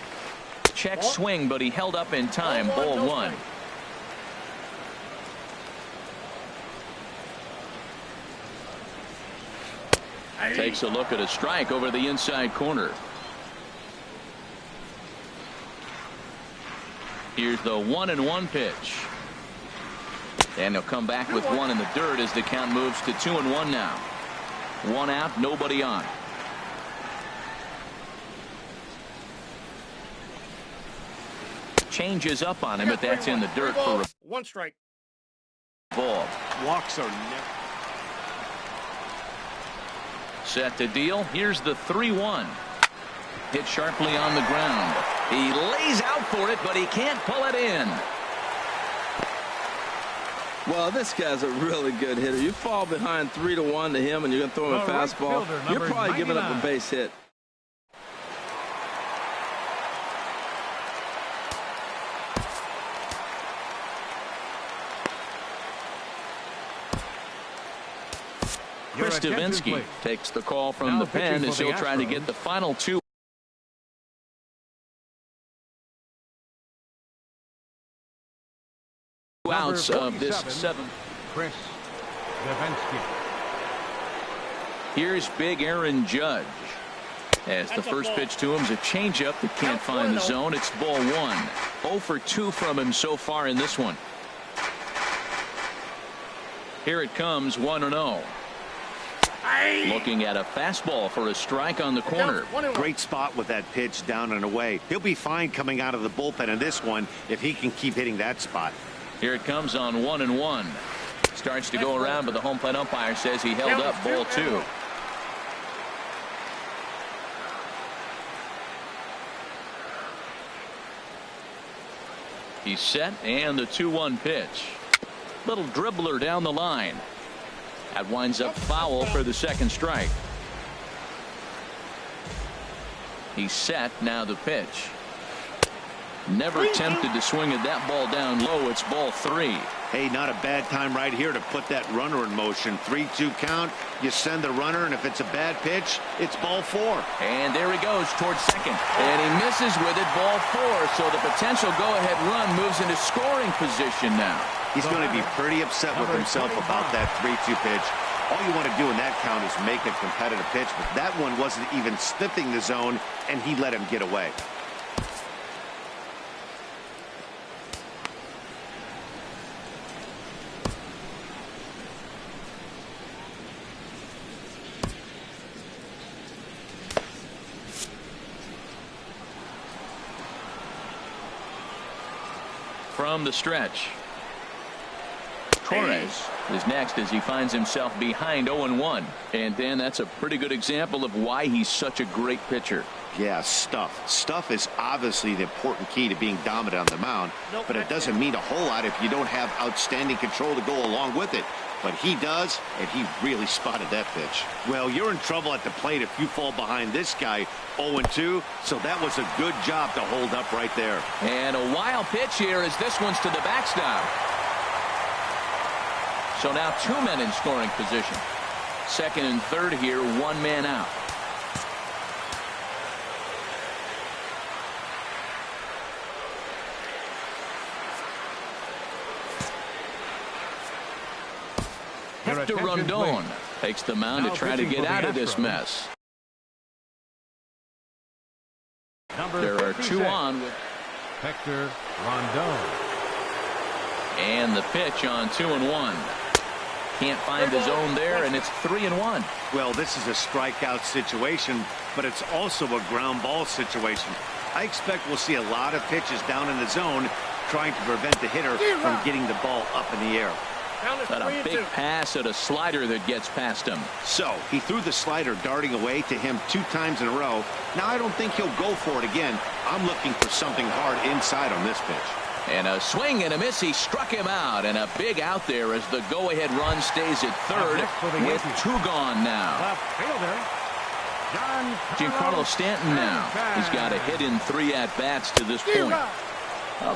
Check swing, but he held up in time. Ball 1. Takes a look at a strike over the inside corner. Here's the 1-1 pitch. And he'll come back with 1 in the dirt as the count moves to 2-1 now. 1 out, nobody on. Changes up on him, but that's in the dirt for 1 strike. Ball. Walks are never. Set to deal. Here's the 3-1. Hit sharply on the ground. He lays out for it, but he can't pull it in. Well, this guy's a really good hitter. You fall behind 3-1 to him, and you're going to throw him a fastball. You're probably giving up a base hit. Chris Davinsky takes the call from the pen as he'll try to get the final two outs of this seventh. Chris Davinsky. Here's big Aaron Judge. As the first pitch to him is a changeup that can't find the zone. It's ball one. 0 for 2 from him so far in this one. Here it comes, 1-0. Looking at a fastball for a strike on the corner. Great spot with that pitch down and away. He'll be fine coming out of the bullpen in this one if he can keep hitting that spot. Here it comes on 1-1. Starts to go around, but the home plate umpire says he held up ball 2. He's set, and the 2-1 pitch. Little dribbler down the line. That winds up foul for the second strike. He's set, now the pitch. Never tempted to swing at that ball down low. It's ball 3. Hey, not a bad time right here to put that runner in motion. 3-2 count. You send the runner, and if it's a bad pitch, it's ball 4. And there he goes towards second. And he misses with it, ball 4. So the potential go-ahead run moves into scoring position now. He's going to be pretty upset with himself about that 3-2 pitch. All you want to do in that count is make a competitive pitch, but that one wasn't even sniffing the zone, and he let him get away. From the stretch, Torres is next as he finds himself behind 0-1. And Dan, that's a pretty good example of why he's such a great pitcher. Yeah, stuff. Stuff is obviously the important key to being dominant on the mound, but it doesn't mean a whole lot if you don't have outstanding control to go along with it. But he does, and he really spotted that pitch. Well, you're in trouble at the plate if you fall behind this guy 0-2, so that was a good job to hold up right there. And a wild pitch here as this one's to the backstop. So now 2 men in scoring position. Second and third here, 1 man out. Hector Rondon takes the mound to try to get out of this mess. There are 2 on with Hector Rondon. And the pitch on 2-1. Can't find the zone there, and it's 3-1. Well, this is a strikeout situation, but it's also a ground ball situation. I expect we'll see a lot of pitches down in the zone trying to prevent the hitter from getting the ball up in the air. But a big pass at a slider that gets past him. So he threw the slider darting away to him 2 times in a row. Now I don't think he'll go for it again. I'm looking for something hard inside on this pitch. And a swing and a miss. He struck him out, and a big out there as the go-ahead run stays at third with 2 gone now. Left fielder, Giancarlo Stanton now. He's got a hit in 3 at-bats to this point.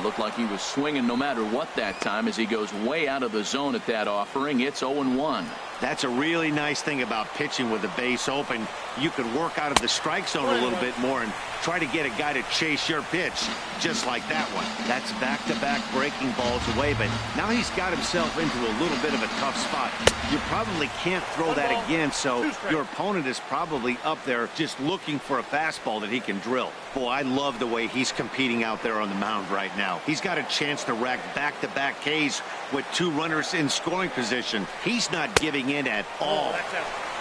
Looked like he was swinging no matter what that time as he goes way out of the zone at that offering. It's 0-1. That's a really nice thing about pitching with the base open. You can work out of the strike zone a little bit more and try to get a guy to chase your pitch, just like that one. That's back-to-back breaking balls away, but now he's got himself into a little bit of a tough spot. You probably can't throw that again, so your opponent is probably up there just looking for a fastball that he can drill. Boy, I love the way he's competing out there on the mound right now. He's got a chance to rack back-to-back Ks with 2 runners in scoring position. He's not giving in at all.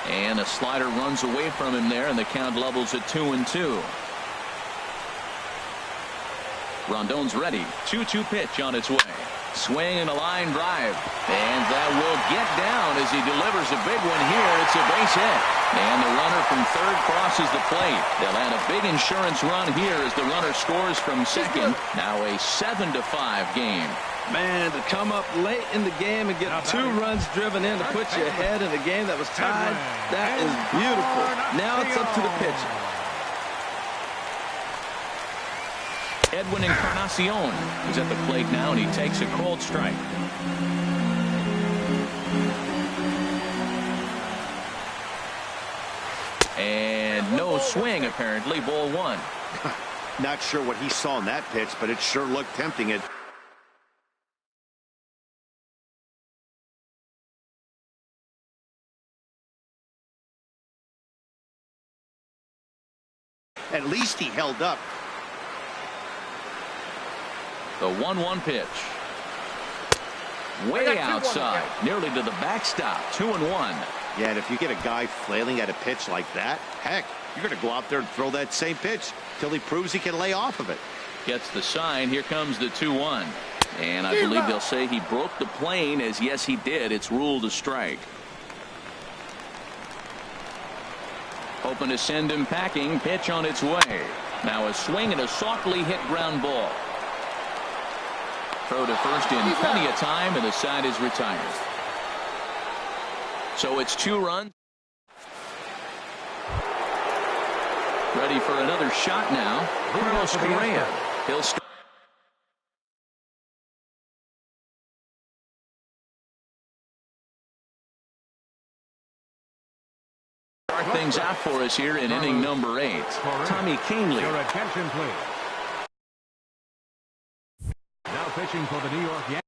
And a slider runs away from him there, and the count levels at 2-2. Rondon's ready. 2-2 pitch on its way. Swing and a line drive. And that will get down as he delivers a big one here. It's a base hit. And the runner from third crosses the plate. They'll add a big insurance run here as the runner scores from second. Now a 7-5 game. Man, to come up late in the game and get 2 runs driven in to put you ahead in a game that was tied, that is beautiful. Now it's up to the pitcher. Edwin Encarnacion is at the plate now, and he takes a cold strike. And no swing, apparently. Ball 1. Not sure what he saw in that pitch, but it sure looked tempting. At least he held up. The 1-1 pitch. Way outside, nearly to the backstop. 2-1. Yeah, and if you get a guy flailing at a pitch like that, heck, you're going to go out there and throw that same pitch till he proves he can lay off of it. Gets the sign. Here comes the 2-1. And I believe they'll say he broke the plane, as yes, he did. It's ruled a strike. Hoping to send him packing. Pitch on its way. Now a swing and a softly hit ground ball. Throw to first in plenty of time, and the side is retired. So it's 2 runs. Ready for another shot now. Carlos Correa. He'll start things out for us here in inning number 8. Tommy Kahnle. Your attention, please. Now pitching for the New York Yankees.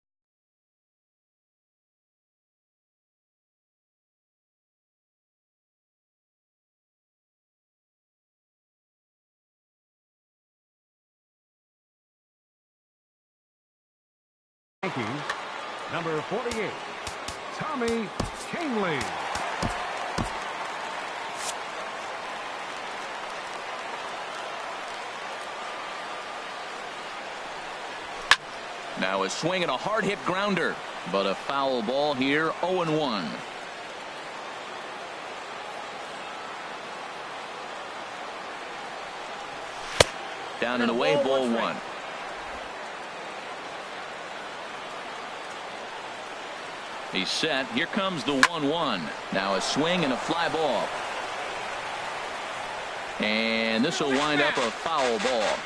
Number 48, Tommy Kahnle. Now a swing and a hard hit grounder, but a foul ball here. 0-1. Down and away, ball 1. He's set. Here comes the 1-1. Now a swing and a fly ball. And this will wind up a foul ball.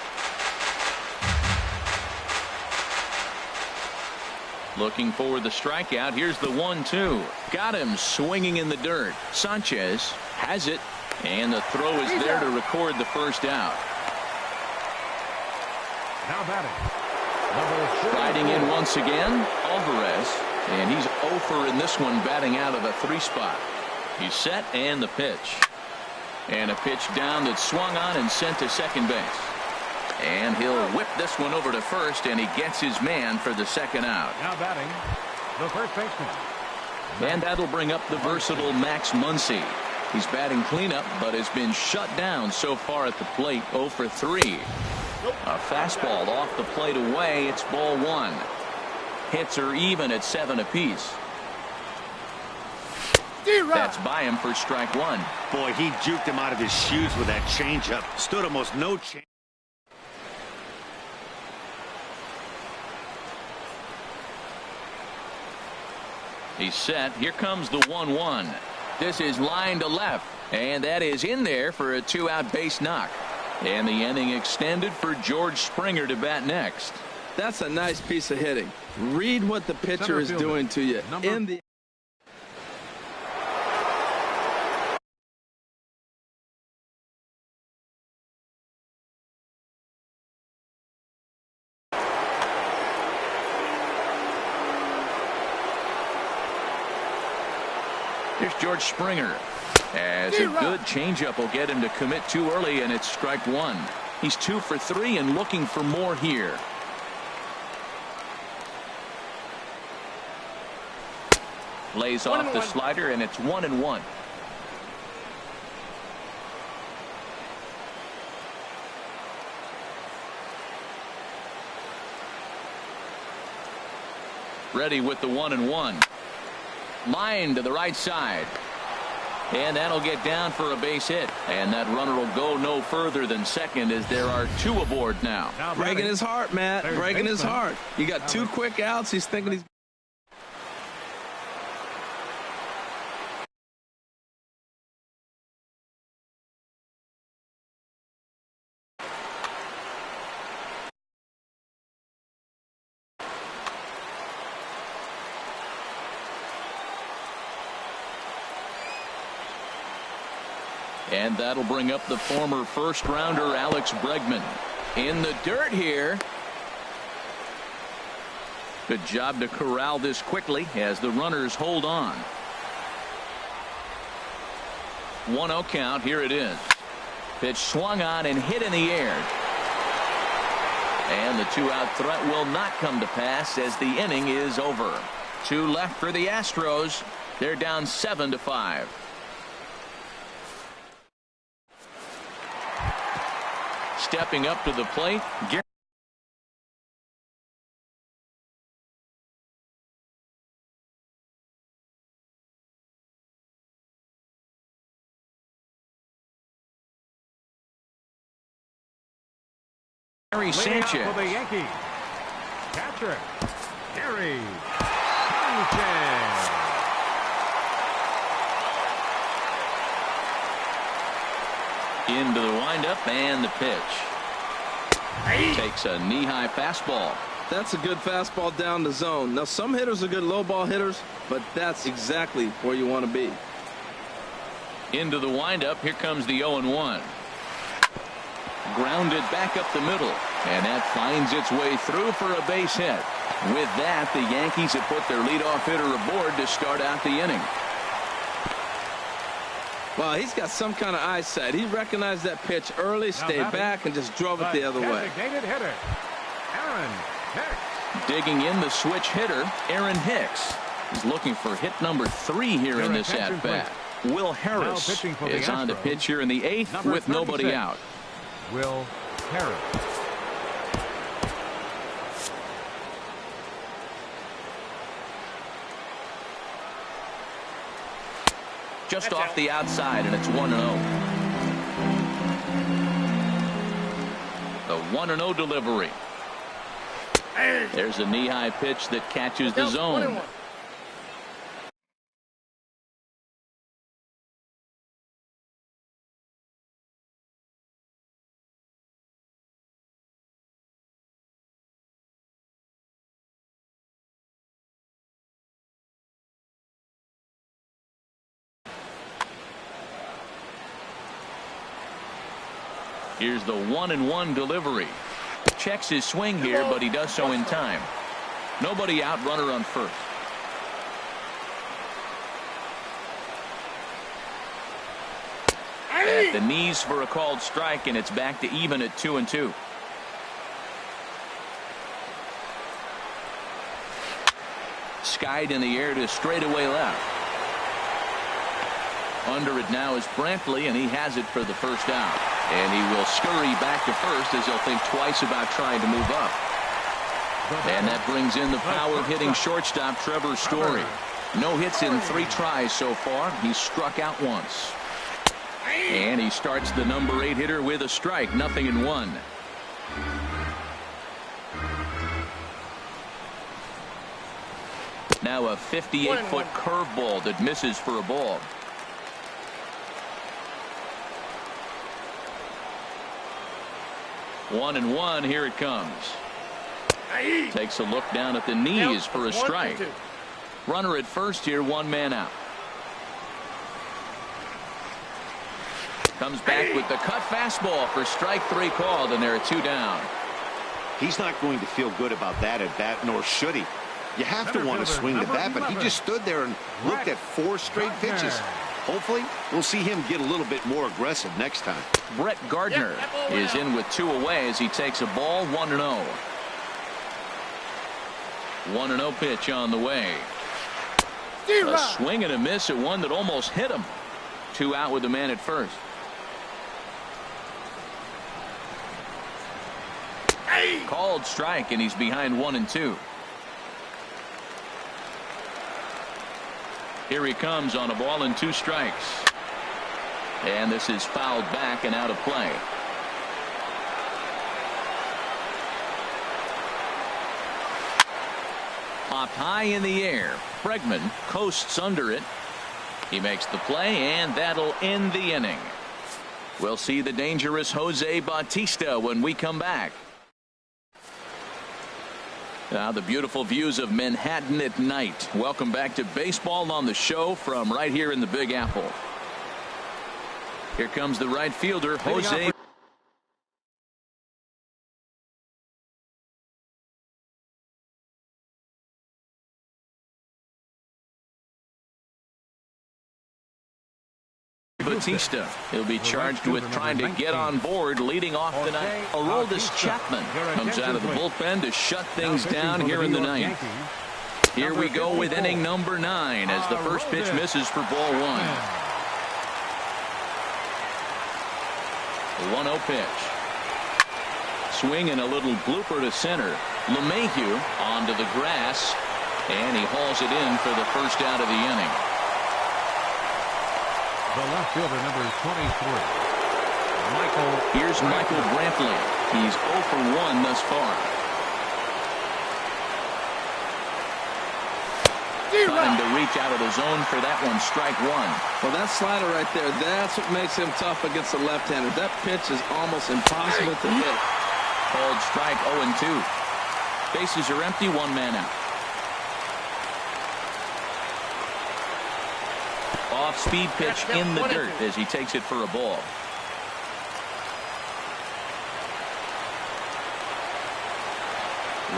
Looking for the strikeout. Here's the 1-2. Got him swinging in the dirt. Sanchez has it, and the throw is there to record the first out. Now batting. Riding in once again, Alvarez, and he's 0 in this one, batting out of a 3 spot. He's set, and the pitch. And a pitch down that swung on and sent to second base. And he'll whip this one over to first, and he gets his man for the second out. Now batting, the first baseman. And that'll bring up the versatile Max Muncy. He's batting cleanup, but has been shut down so far at the plate. 0 for 3. A fastball off the plate away. It's ball 1. Hits are even at 7 apiece. That's by him for strike 1. Boy, he juked him out of his shoes with that changeup. Stood almost no chance. He's set. Here comes the 1-1. This is line to left, and that is in there for a 2-out base knock. And the inning extended for George Springer to bat next. That's a nice piece of hitting. Read what the pitcher is doing to you in the Here's George Springer. As a good changeup will get him to commit too early, and it's strike 1. He's 2 for 3 and looking for more here. Lays off the slider, and it's 1-1. Ready with the 1-1. Line to the right side. And that'll get down for a base hit. And that runner will go no further than second as there are 2 aboard now. Breaking his heart, Matt. Breaking his heart. You got 2 quick outs. He's thinking he's... And that'll bring up the former first-rounder Alex Bregman. In the dirt here. Good job to corral this quickly as the runners hold on. 1-0 count. Here it is. Pitch swung on and hit in the air. And the 2-out threat will not come to pass as the inning is over. 2 left for the Astros. They're down 7-5. Stepping up to the plate. Gary Sanchez. For the Yankees, catcher Gary Sanchez. Into the windup and the pitch. Takes a knee-high fastball. That's a good fastball down the zone. Now, some hitters are good low ball hitters, but that's exactly where you want to be. Into the windup. Here comes the 0-1. Grounded back up the middle. And that finds its way through for a base hit. With that, the Yankees have put their leadoff hitter aboard to start out the inning. Well, he's got some kind of eyesight. He recognized that pitch early, stayed back, and just drove it the other way. Designated hitter, Aaron Hicks. Digging in the switch hitter, Aaron Hicks. He's looking for hit number 3 here in this at-bat. Will Harris is on to pitch here in the 8th with nobody out. Will Harris. Just off the outside, and it's 1-0. The 1-0 delivery. There's a knee-high pitch that catches the zone. Here's the 1-1 delivery. Checks his swing here, but he does so in time. Nobody out, runner on first. At the knees for a called strike, and it's back to even at 2-2. Skied in the air to straightaway left. Under it now is Brantley, and he has it for the first out. And he will scurry back to first as he'll think twice about trying to move up. And that brings in the power-hitting shortstop Trevor Story. No hits in 3 tries so far. He's struck out once. And he starts the number 8 hitter with a strike. 0-1. Now a 58-foot curveball that misses for a ball. 1-1. Here it comes. Takes a look down at the knees for a strike. Runner at first here, 1 man out. Comes back with the cut fastball for strike 3 called, and there are 2 down. He's not going to feel good about that at bat, nor should he. You have to want to swing the bat, but he just stood there and looked at 4 straight pitches. Hopefully, we'll see him get a little bit more aggressive next time. Brett Gardner is in with 2 away as he takes a ball. 1-0. 1-0 pitch on the way. A swing and a miss at one that almost hit him. 2 out with the man at first. Called strike, and he's behind 1-2. Here he comes on a ball and 2 strikes. And this is fouled back and out of play. Popped high in the air. Bregman coasts under it. He makes the play, and that'll end the inning. We'll see the dangerous Jose Bautista when we come back. Now the beautiful views of Manhattan at night. Welcome back to Baseball on the Show from right here in the Big Apple. Here comes the right fielder, Jose. Bautista. He'll be charged with trying to get on board leading off tonight. Aroldis Chapman comes out of the bullpen to shut things down here in the ninth. Here we go with inning number 9 as the first pitch misses for ball 1. The 1-0 pitch. Swing and a little blooper to center. LeMahieu onto the grass, and he hauls it in for the first out of the inning. The left fielder, number 23. Here's Michael Brantley. He's 0 for 1 thus far. Trying to reach out of the zone for that one. Strike 1. Well, that slider right there, that's what makes him tough against the left-hander. That pitch is almost impossible to hit. Called strike 0-2. Bases are empty, 1 man out. Off-speed pitch in the dirt as he takes it for a ball.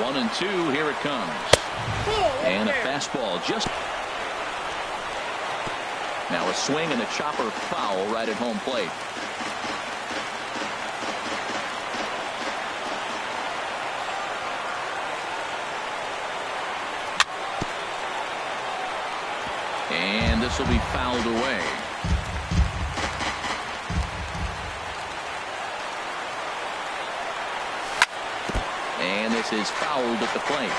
One and 2, here it comes. And a fastball just. Now a swing and a chopper foul right at home plate. And this will be fouled away. And this is fouled at the plate.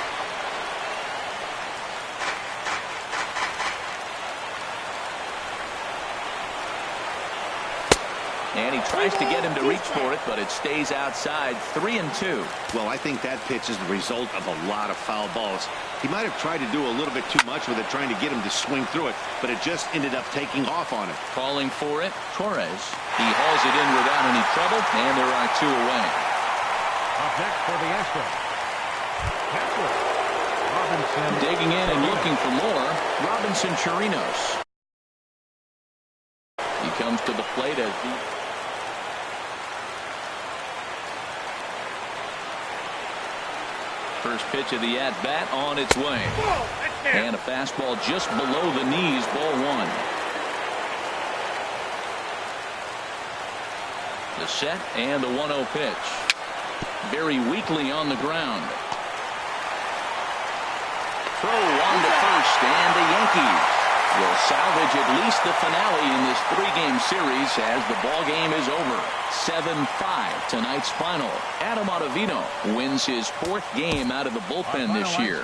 And he tries to get him to reach for it, but it stays outside. 3-2. Well, I think that pitch is the result of a lot of foul balls. He might have tried to do a little bit too much with it, trying to get him to swing through it, but it just ended up taking off on him. Calling for it, Torres. He hauls it in without any trouble, and there are 2 away. Up next for the Astros. Robinson. Digging in and looking for more, Robinson Chirinos. He comes to the plate as the first pitch of the at-bat on its way. And a fastball just below the knees, ball 1. The set and the 1-0 pitch. Very weakly on the ground. Throw on to first, and the Yankees will salvage at least the finale in this 3-game series as the ball game is over. 7-5 tonight's final. Adam Ottavino wins his 4th game out of the bullpen this year.